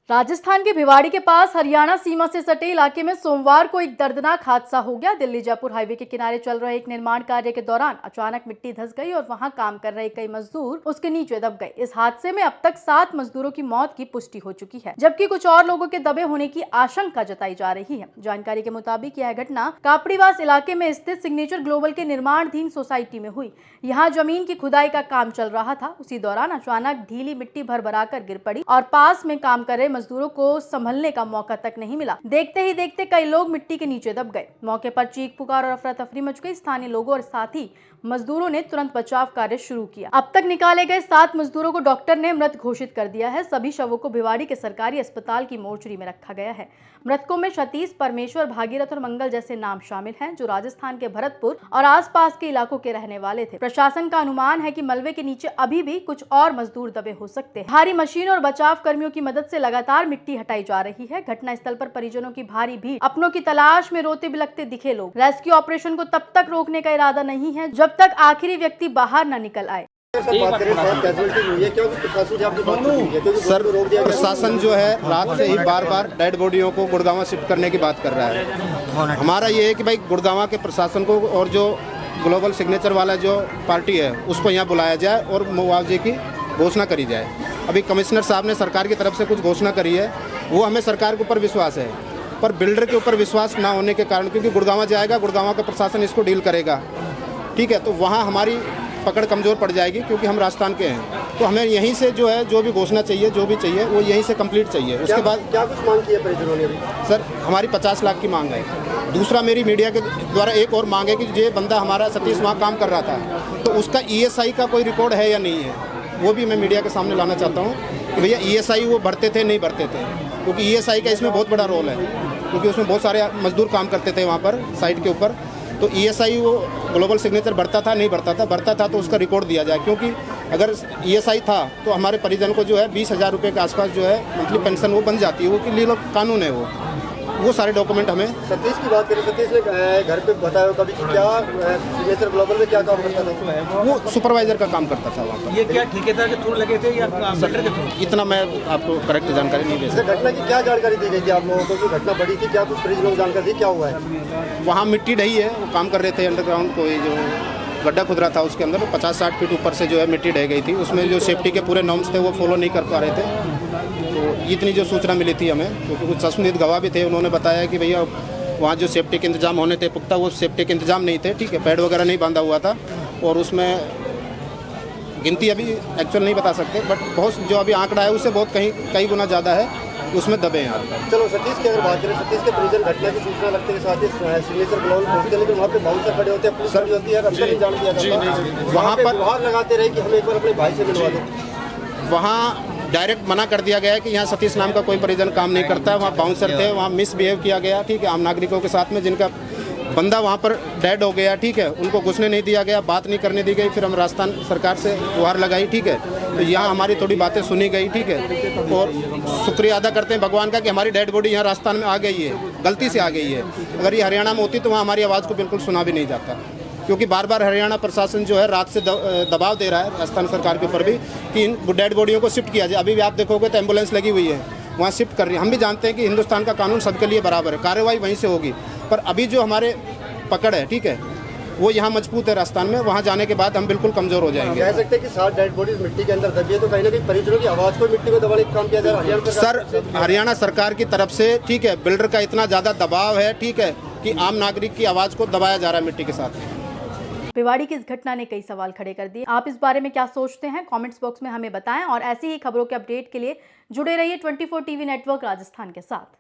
राजस्थान के भिवाड़ी के पास हरियाणा सीमा से सटे इलाके में सोमवार को एक दर्दनाक हादसा हो गया। दिल्ली जयपुर हाईवे के किनारे चल रहे एक निर्माण कार्य के दौरान अचानक मिट्टी धंस गई और वहां काम कर रहे कई मजदूर उसके नीचे दब गए। इस हादसे में अब तक 7 मजदूरों की मौत की पुष्टि हो चुकी है, जबकि कुछ और लोगों के दबे होने की आशंका जताई जा रही है। जानकारी के मुताबिक यह घटना कापड़ीवास इलाके में स्थित सिग्नेचर ग्लोबल के निर्माणाधीन सोसाइटी में हुई। यहाँ जमीन की खुदाई का काम चल रहा था। उसी दौरान अचानक ढीली मिट्टी भर कर गिर पड़ी और पास में काम कर रहे मजदूरों को संभलने का मौका तक नहीं मिला। देखते ही देखते कई लोग मिट्टी के नीचे दब गए। मौके पर चीख पुकार और अफरा तफरी मच गई। स्थानीय लोगों और साथ ही मजदूरों ने तुरंत बचाव कार्य शुरू किया। अब तक निकाले गए 7 मजदूरों को डॉक्टर ने मृत घोषित कर दिया है। सभी शवों को भिवाड़ी के सरकारी अस्पताल की मोर्चरी में रखा गया है। मृतकों में सतीश, परमेश्वर, भागीरथ और मंगल जैसे नाम शामिल हैं, जो राजस्थान के भरतपुर और आसपास के इलाकों के रहने वाले थे। प्रशासन का अनुमान है कि मलबे के नीचे अभी भी कुछ और मजदूर दबे हो सकते हैं। भारी मशीन और बचाव कर्मियों की मदद से लगातार मिट्टी हटाई जा रही है। घटना स्थल पर परिजनों की भारी भीड़, अपनों की तलाश में रोते बिलखते दिखे लोग। रेस्क्यू ऑपरेशन को तब तक रोकने का इरादा नहीं है जब तक आखिरी व्यक्ति बाहर न निकल आए। सर, प्रशासन जो है रात से ही बार बार डेड बॉडियों को गुड़गांव शिफ्ट करने की बात कर रहा है। हमारा ये है कि भाई गुड़गांव के प्रशासन को और जो ग्लोबल सिग्नेचर वाला जो पार्टी है उसको यहाँ बुलाया जाए और मुआवजे की घोषणा करी जाए। अभी कमिश्नर साहब ने सरकार की तरफ से कुछ घोषणा करी है, वो हमें सरकार के ऊपर विश्वास है, पर बिल्डर के ऊपर विश्वास ना होने के कारण, क्योंकि गुड़गांव जाएगा, गुड़गांव का प्रशासन इसको डील करेगा, ठीक है, तो वहाँ हमारी पकड़ कमज़ोर पड़ जाएगी, क्योंकि हम राजस्थान के हैं। तो हमें यहीं से जो है जो भी घोषणा चाहिए, जो भी चाहिए वो यहीं से कंप्लीट चाहिए। उसके बाद क्या कुछ मांग की है परिजनों ने? सर, हमारी 50 लाख की मांग है। दूसरा, मेरी मीडिया के द्वारा एक और मांग है कि ये बंदा हमारा सतीश वहाँ काम कर रहा था, तो उसका ESI का कोई रिकॉर्ड है या नहीं है, वो भी मैं मीडिया के सामने लाना चाहता हूँ कि भैया ESI वो भरते थे नहीं भरते थे, क्योंकि ESI का इसमें बहुत बड़ा रोल है, क्योंकि उसमें बहुत सारे मजदूर काम करते थे वहाँ पर साइट के ऊपर। तो ESI वो ग्लोबल सिग्नेचर भरता था नहीं भरता था तो उसका रिकॉर्ड दिया जाए, क्योंकि अगर ESI था तो हमारे परिजन को जो है 20,000 रुपये के आसपास जो है मंथली पेंशन वो बन जाती है, वो कि लीगल कानून है वो सारे डॉक्यूमेंट हमें। सतीश की बात करें, सतीश ने घर पे बताया कभी कि क्या सिग्नेचर ग्लोबल में क्या काम करता था? वो सुपरवाइजर का काम करता था वहाँ पर। ये क्या ठेकेदार के थ्रू लगे थे या बिल्डर के थ्रू? इतना मैं आपको करेक्ट जानकारी नहीं दे सकता। घटना की क्या जानकारी दी गई थी आप लोगों को कि घटना बड़ी थी? क्या कुछ परिजनों को जानकारी दी, क्या हुआ है? वहाँ मिट्टी ढही है, वो काम कर रहे थे अंडरग्राउंड, कोई जो गड्ढा खुद रहा था उसके अंदर 50-60 फीट ऊपर से जो है मिट्टी ढह गई थी। उसमें जो सेफ्टी के पूरे नॉर्म्स थे वो फॉलो नहीं कर पा रहे थे। तो इतनी जो सूचना मिली थी हमें, क्योंकि कुछ संबंधित गवाह भी थे, उन्होंने बताया कि भैया वहाँ जो सेफ्टी के इंतजाम होने थे पुख्ता, वो सेफ्टी के इंतजाम नहीं थे, ठीक है, पैड वगैरह नहीं बांधा हुआ था, और उसमें गिनती अभी एक्चुअल नहीं बता सकते, बट बहुत जो अभी आंकड़ा है उससे बहुत कई गुना ज़्यादा है, उसमें दबे हैं आप। चलो सतीश की अगर बात करें, सतीश के परिजन घटना की सूचना लगते के साथ ही सिग्नेचर ग्लोबल पहुंचते, लेकिन वहाँ पे बाउंसर खड़े होते हैं, पुलिस खड़ी होती है, अंदर नहीं जाने दिया जाता। वहाँ पर गुहार लगाते रहे कि हमें एक बार अपने भाई से मिलवा दो। वहाँ डायरेक्ट मना कर दिया गया है कि यहाँ सतीश नाम का कोई परिजन काम नहीं करता है। वहाँ बाउंसर थे, वहाँ मिसबिहेव किया गया, ठीक है, आम नागरिकों के साथ में, जिनका बंदा वहाँ पर डेड हो गया, ठीक है, उनको घुसने नहीं दिया गया, बात नहीं करने दी गई। फिर हम राजस्थान सरकार से गुहार लगाई, ठीक है, तो यहाँ हमारी थोड़ी बातें सुनी गई, ठीक है, और शुक्रिया अदा करते हैं भगवान का कि हमारी डेड बॉडी यहाँ राजस्थान में आ गई है, गलती से आ गई है। अगर ये हरियाणा में होती तो वहाँ हमारी आवाज़ को बिल्कुल सुना भी नहीं जाता, क्योंकि बार बार हरियाणा प्रशासन जो है रात से दबाव दे रहा है राजस्थान सरकार के ऊपर भी कि इन डेड बॉडियों को शिफ्ट किया जाए। अभी भी आप देखोगे तो एम्बुलेंस लगी हुई है, वहाँ शिफ्ट कर रही है। हम भी जानते हैं कि हिंदुस्तान का कानून सबके लिए बराबर है, कार्रवाई वहीं से होगी, पर अभी जो हमारे पकड़ है, ठीक है, वो यहाँ मजबूत है राजस्थान में। वहाँ जाने के बाद हम बिल्कुल कमज़ोर हो जाएंगे। कह सकते हैं कि 7 डेड बॉडीज मिट्टी के अंदर दबी है, तो कहीं ना कहीं परिजनों की आवाज़ को मिट्टी में दबाने का काम किया जा रहा है। सर, हरियाणा सरकार की तरफ से, ठीक है, बिल्डर का इतना ज़्यादा दबाव है, ठीक है, कि आम नागरिक की आवाज़ को दबाया जा रहा है मिट्टी के साथ। भिवाड़ी की इस घटना ने कई सवाल खड़े कर दिए। आप इस बारे में क्या सोचते हैं? कमेंट्स बॉक्स में हमें बताएं और ऐसी ही खबरों के अपडेट के लिए जुड़े रहिए 24 टीवी नेटवर्क राजस्थान के साथ।